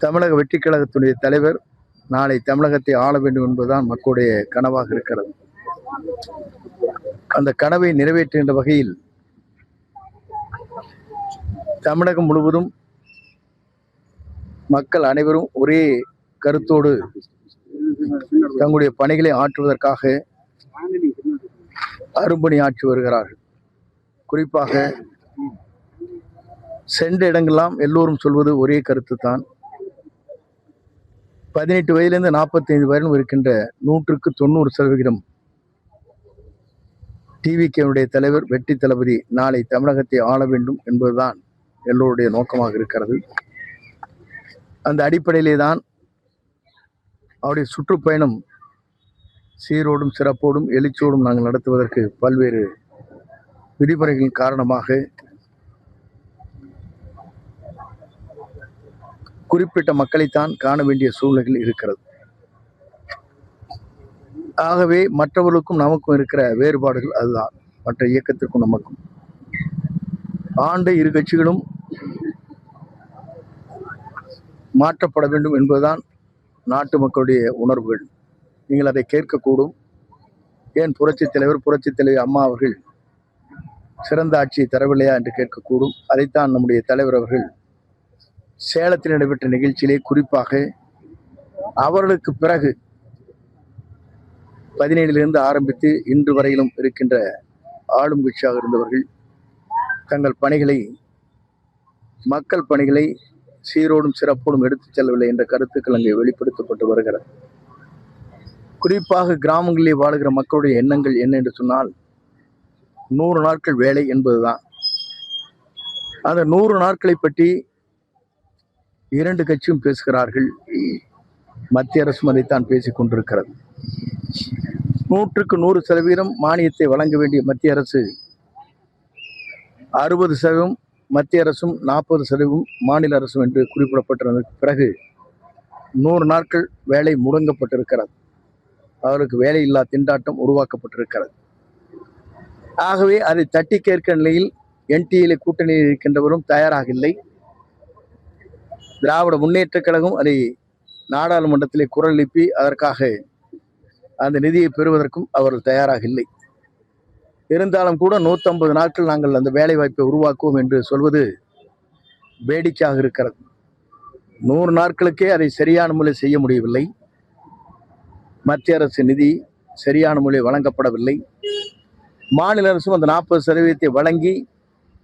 தமிழக வெற்றி கழகத்துடைய தலைவர் நாளை தமிழகத்தை ஆள வேண்டும் என்பதுதான் மக்களுடைய கனவாக இருக்கிறது. அந்த கனவை நிறைவேற்றுகின்ற வகையில் தமிழகம் முழுவதும் மக்கள் அனைவரும் ஒரே கருத்தோடு தங்களுடைய பணிகளை ஆற்றுவதற்காக அரும்பணி ஆற்றி வருகிறார்கள். குறிப்பாக சென்ற இடங்கள்லாம் எல்லோரும் சொல்வது ஒரே கருத்து தான். 18 வயதிலிருந்து 45 வயதிலும் இருக்கின்ற 100% டிவிகேவுடைய தலைவர் வெற்றி தளபதி நாளை தமிழகத்தை ஆள வேண்டும் என்பதுதான் எல்லோருடைய நோக்கமாக இருக்கிறது. அந்த அடிப்படையிலே தான் அவருடைய சுற்றுப்பயணம் சீரோடும் சிறப்போடும் எழுச்சியோடும் நாங்கள் நடத்துவதற்கு பல்வேறு விதிமுறைகளின் காரணமாக குறிப்பிட்ட மக்களைத்தான் காண வேண்டிய சூழ்நிலைகள் இருக்கிறது. ஆகவே மற்றவர்களுக்கும் நமக்கும் இருக்கிற வேறுபாடுகள் அதுதான். மற்ற இயக்கத்திற்கும் நமக்கும் ஆண்ட இரு கட்சிகளும் மாற்றப்பட வேண்டும் என்பதுதான் நாட்டு மக்களுடைய உணர்வுகள். நீங்கள் அதை கேட்கக்கூடும். ஏன் புரட்சித் தலைவி அம்மா அவர்கள் சிறந்த ஆட்சியை தரவில்லையா என்று கேட்கக்கூடும். அதைத்தான் நம்முடைய தலைவர் அவர்கள் சேலத்தில் நடைபெற்ற நிகழ்ச்சியிலே குறிப்பாக அவர்களுக்கு பிறகு 17 ஆரம்பித்து இன்று வரையிலும் இருக்கின்ற ஆளும் கட்சியாக இருந்தவர்கள் தங்கள் பணிகளை மக்கள் பணிகளை சீரோடும் சிறப்போடும் எடுத்துச் செல்லவில்லை என்ற கருத்துக்கள் அங்கே வெளிப்படுத்தப்பட்டு வருகிறது. குறிப்பாக கிராமங்களிலே வாழுகிற மக்களுடைய எண்ணங்கள் என்ன என்று சொன்னால் 100 நாட்கள் வேலை என்பதுதான். அந்த 100 நாட்களை பற்றி 2 கட்சியும் பேசுகிறார்கள். மத்திய அரசும் அதைத்தான் பேசிக் கொண்டிருக்கிறது. 100% மானியத்தை வழங்க வேண்டிய மத்திய அரசு 60% மத்திய அரசும் 40% மாநில அரசும் என்று குறிப்பிடப்பட்டிருந்த பிறகு 100 நாட்கள் வேலை முடங்கப்பட்டிருக்கிறது. அவருக்கு வேலையில்லா திண்டாட்டம் உருவாக்கப்பட்டிருக்கிறது. ஆகவே அதை தட்டி கேட்கிற நிலையில் என்டிஏ கூட்டணியில் இருக்கின்றவரும் தயாராக இல்லை. திராவிட முன்னேற்ற கழகம் அதை நாடாளுமன்றத்திலே குரல் எழுப்பி அதற்காக அந்த நிதியை பெறுவதற்கும் அவர்கள் தயாராக இல்லை. இருந்தாலும் கூட 150 நாட்கள் நாங்கள் அந்த வேலை வாய்ப்பை உருவாக்குவோம் என்று சொல்வது வேடிக்கையாக இருக்கிறது. 100 நாட்களுக்கே அதை சரியான முறையில் செய்ய முடியவில்லை. மத்திய அரசு நிதி சரியான முறையில் வழங்கப்படவில்லை. மாநில அரசும் அந்த 40% வழங்கி